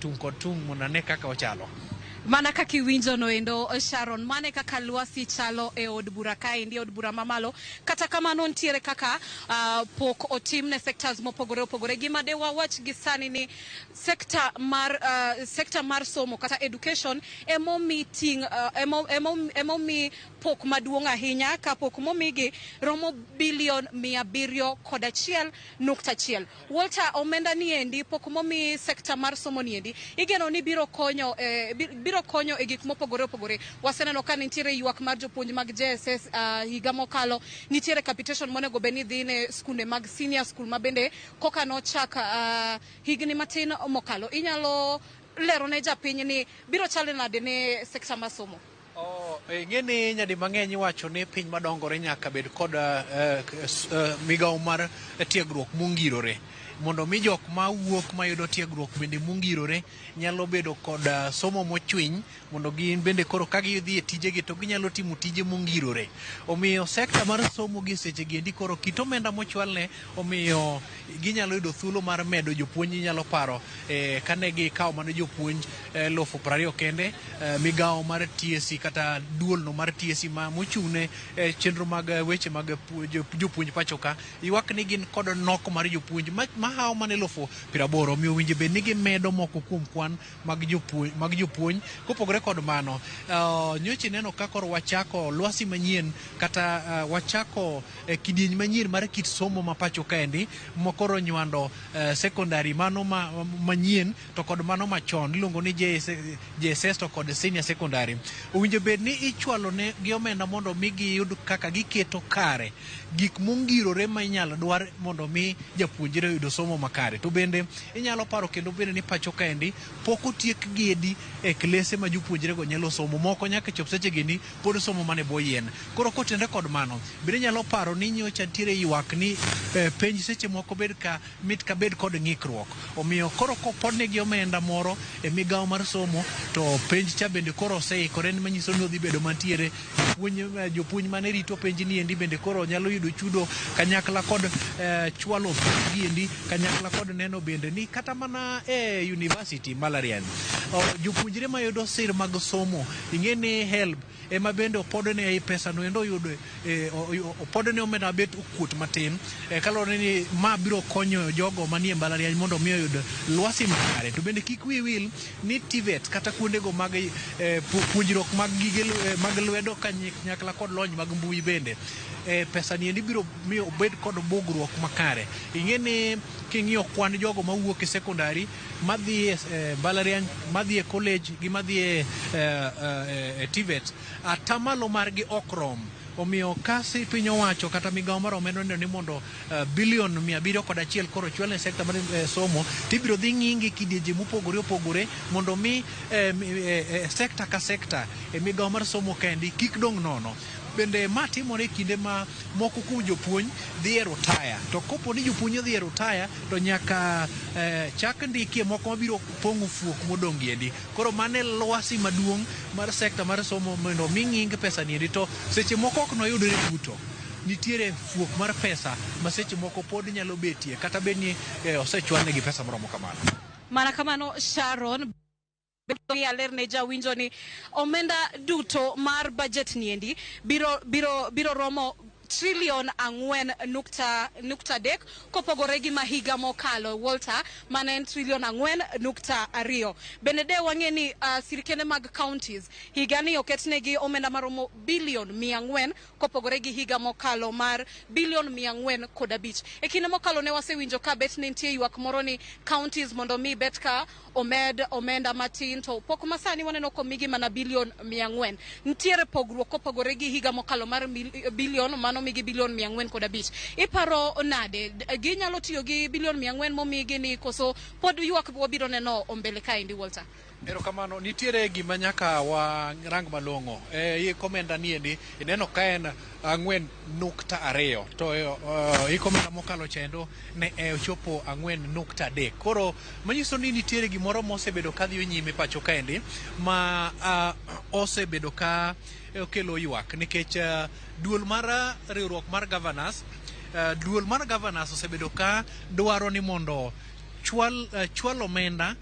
tung kod tung mondo ane kaka ochalo. Mana kaka iwinjo noendo Sharon, mane kaka lwasi chalo e od bura kaendi, od bura mamalo. Kata kamano ntiere kaka pok otim ne sectors mopogore opogore. Gima de wawach gi sani ni sector mar somo kata education emomi pok maduong' ahinya ka pok momigi romo bilion 701.1. Walter, omenda niendi pok momi sector mar somo niendi igeno ni biro konyo e gik mopogore opogore. Waseneno ka nitiere ywak mar jopuonj mag JSS higa mokalo, nitiere capitation monego beni dhi ne skunde mag senior school mabende koka nochak higni matin mokalo. Inyalo lero ne japiny ni biro chalo nade ne sekta mar somo? Ng'eni nyadi mang'eny iwacho ni piny madongore nyaka bed kod migawo mar tiegruok mongirore, mondo mi jok ma wuok mayudo tiegruok bende mongirore nyalo bedo kod somo mochwiny, mondo gin bende koro ka gidhi e tijegi to ginyalo timo tije mongirore. Omiyo sekta mar somo gi seche giendi koro kit omenda mochwalne omiyo ginyalo yudo thuolo mar medo jopuonj. Nyalo paro kane gikawo mana jopuonj 20,000 kende, migawo mar TSC kata duolno mar TSC ma mochung'ne chenro mag weche mag jopuonj pachoka ywak ni gin kod nok mar jopuonj mahawo mana 80,000. Omiyo winjo bed ni gimedo moko kuom kwan mag jopuonj. Kopogore kod mano, nyocha neno ka koro wachako lwasi manyien kata wachako kidieny manyien mar kit somo ma pacho kaendi, mokoro nywando secondary mano manyien to kod mano machon iluongo ni JSS to kod senior secondary. Owinjo bed ni ichwalo ne gi omenda mondo mi giyud kaka giketo kare gik mongirore ma inyalo dwar mondo mi japuonjre yudo somo makare. To bende inyalo paro kendo bende ni pacho kaendi pok otiek gedi e klese ma jopuonjre go nyalo somo, moko nyaka chop seche gini pod somo mane bo yien. Koro kotenre kod mano, bende nyalo paro ni nyocha ntiere ywak ni penj seche moko bed ka mit ka bed kod ng'ikruok. Omiyo koro pod nigi omenda moro e migawo mar somo, to penj cha bende koro oseikore ni manyiso ni odhi bedo mantiere. Jopuonj mane rito penj ni endi bende koro nyalo yudo chudo kanyakla kod chwalo gi endi, kanyakla kod neno bende ni kata mana e university malarian jopuonjre mayudo sir mag somo, ing'e ni HELB ema bende opodone ei pesa no endo yudo opodone omenda bet okuot matin kalore ni ma biro konyo jogo manie mbalariany mondo mi oyud lwasi makare. To bende kik wil ni TVET kata kuondego mag puonjruok mag gige mag lwedo kanyakla kod lony mag mbui bende pesa ni endi biro miyo obed kod bugruok makare. Ing'e ni king'iyo kwan jogo mawuok e secondary madhi e mbalariany, madhi e college gi madhi e TVET, atamalo margi ok rom. Omiyo kasi piny owacho kata migawo mar omenda ni mondo bilion 701 koro chwal ne sekta mar somo, tibiro dhi ng'ingi kidienje mopogore opogore mondo mi sekta ka sekta e migawo mar somo kendi kik dong' nono. Bende ma timore kinde ma moko kuom jopuonj dhi e rutaya, to kopo ni jopuonj dhi e rutaya to nyaka chak ndikie moko mabiro pong'o fuok modong' endi. Koro mane lwasi maduong' mar sekta mar somo mondo mi ng'ing pesa ni endi, to seche moko ok noyudre duto. Nitiere fuok mar pesa ma seche moko pod nyalo betie kata bed ni osechwalne gi pesa moromo kamano. Mana kamano Sharon aler ne jawinjo ni omenda duto mar budget niendi biro romo trilion 4.3 kopogore gi mahiga mokalo, Walter, mane en trilion 4.2. Bende de wang'e ni sirikende mag counties higa ni oketnegi omenda maromo bilion 400 kopogore gi higa mokalo mar bilion 405. E kinde mokalo ne wasewinjo ka bet ne nitie ywak moro ni counties mondo mi bet ka omed omenda matin, to pok masani waneno komigi mana bilion 400. Ntiere pogruok kopogore gi higa mokalo mar bilion mano migi bilion 405. Iparo nade ginyalo tiyo gi bilion 400 momigi ni koso pod ywak wabiro neno ombele kaendi, Walter? Erokamano, nitiere gima nyaka warang malong'o e komenda ni endi ineno ka en 4.2 to komenda mokalo chendo ne ochopo 4.3. Koro manyiso ni nitiere gimoro mosebedo kadhi nyime pacho kaendi ma osebedo ka okelo ywak nikech duol mar riwruok mar governors osebedo ka dwaro ni mondo chwal omenda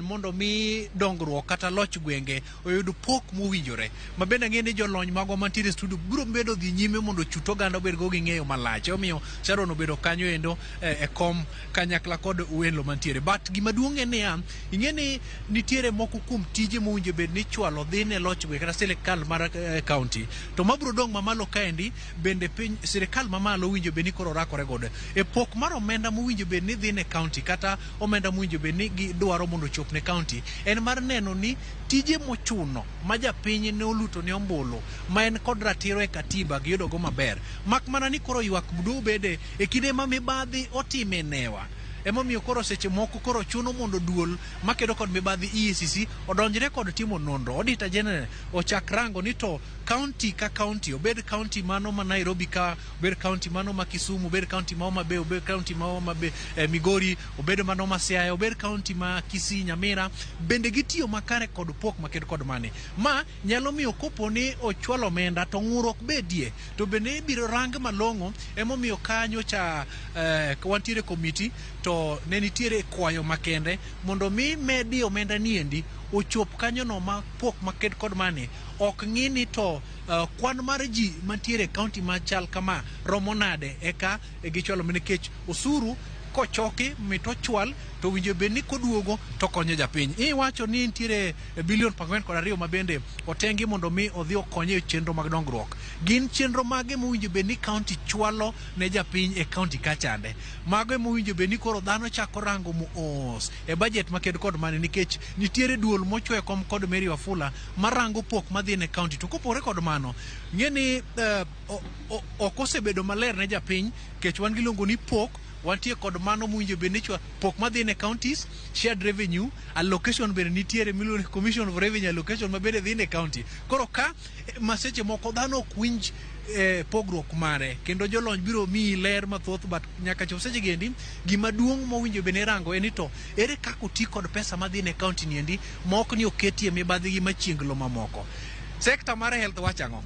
mondo mi dongruok kata loch gwenge oyud pok mowinjore. Mabende ng'e ni jolony magwa mantiere studio biro bedo dhi nyime mondo chut oganda obed go gi ng'eyo malach. Omiyo Sharon obedo kanyo endo e kom kanyakla kod welo mantiere. But gima duong' en niya, ing'e ni nitiere moko kuom tije mowinjo bed ni chwalo dhi ne loch gwenge kata sirikal mar kaunti. To mabiro dong' mamalo kaendi bende piny sirikal mamalo owinjo bed ni koro rakore godo. E pok mar omenda mowinjo bed ni dhi ne kaunti kata omenda mowinjo bed ni gidwaro mondo chop ne kaunti en mar neno ni tije mochuno ma japiny ne oluto ne ombulu ma en kod ratiro e katiba giyudo go maber. Mak mana ni koro ywak bdo bede e kinde ma mibadhi otime newa. Emomiyo koro seche moko koro chuno mondo duol makedo kod mibadhi EACC odonjre kod timo nonro. Auditor General ochak rango ni to county ka county, obed county mano ma Nairobi ka, obed county mano ma Kisumu, obed county ma Homa Bay, obed county ma Migori, obed mano ma Siaya, obed county ma Kisii, Nyamira, bende gitiyo makare kod pok makedo kod mane. Ma nyalo miyo kopo ni ochwalo omenda to ng'urok bedie, to bende ibiro rang malong'o. Emomiyo kanyo cha wantiere komiti to ne nitiere kwayo makende mondo mi medi omenda niendi ochop kanyo no ma pok maked kod mane. Ok ng'ini to kwan mar ji mantiere kaunti machal kama romo nade eka gichwalo nikech osuru kochoki mitochwal to winjo bed ni koduogo to konyo japiny. Iwacho ni nitiere bilion 42 ma bende otengi mondo mi odhi okonye e chenro mag dongruok. Gin chenro mage mowinjo bed ni kaunti chwalo ne japiny e kaunti kachande. Mago mowinjo bed ni koro dhano chako rango mos e budget maked kod mane nikech nitiere duol mochwe kom kod Mary Wafula marango pok madhi ne kaunti. To kopore kod mano ng'eni okosebedo maler ne japiny kech wan giluongo ni pok wantie kod mano mowinjo bed ni pok madhi ne counties, shared revenue allocation bende nitiere miluongo Commission of Revenue Allocation ma bende dhi ne county. Koro ka maseche moko dhano ok winj pogruok mare kendo jolony biro miyi ler mathoth, but nyaka chop seche gendi gima duong' mowinjo bende rango en ni to ere kaka oti kod pesa madhi ne county niendi ma ok ni oketie mibadhi gi machienglo mamoko. Sekta mar health wachang'o?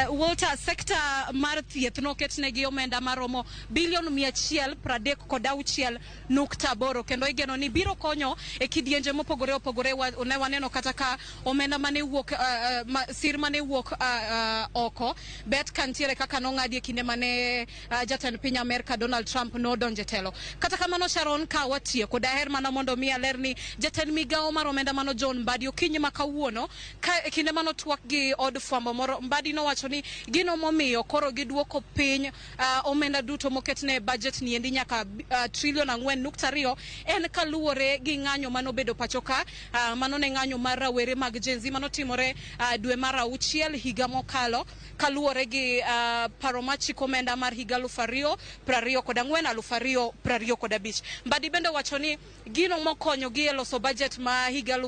Walter, sekta mar thieth noketnegi omenda maromo bilion 136.8 kendo igeno ni biro konyo e kidienje mopogore opogore. Ne waneno kata ka omenda mane wuok sir mane wuok oko bet kantiere kaka nong'adi e kinde mane jatend piny Amerika Donald Trump nodonje telo. Kata kamano Sharon, ka watieko daher mana mondo mi aler ni jatend migawo mar omenda mano John Mbadi okinyi makawuono ka e kinde mano twak gi od fwambo moro Mbadi nowacho ni gino momiyo koro giduoko piny omenda duto moketne budget ni endi nyaka trilion 4.2 en kaluwore gi ng'anyo manobedo pachoka mano ne ng'anyo mar rawere mag Gen Z manotimore dwe mar 6 higa mokalo kaluwore gi paro machiko omenda mar higa 2024 2025. Mbadi bende wacho ni gino mokonyo gi loso budget ma higa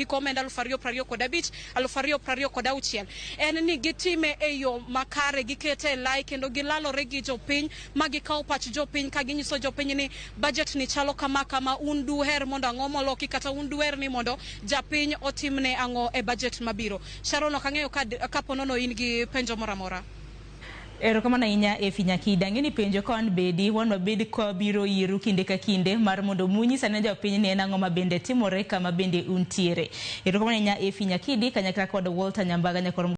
omenda 2025 2026 en ni gitime e yo makare, gikete lai kendo gilalore gi jopiny ma gikawo pach jopiny ka ginyiso jopiny ni budget ni chalo kama un duher mondo ang'o moloki kata un duher ni mondo japiny otimne ang'o e budget mabiro. Sharon, ok ang'eyo ka ponono in gi penjo moro amora. Erokamano ahinya Efi Nyakida. Ng'eni penjo kon bedi wan wabed kwa biro yiru kinde ka kinde mar mondo munyisa ne jopiny ni en ang'o ma bende timore kama bende untiere. Erokamano ahinya Efi Nyakidi kanyakla kod Walter Nyambaga nyakor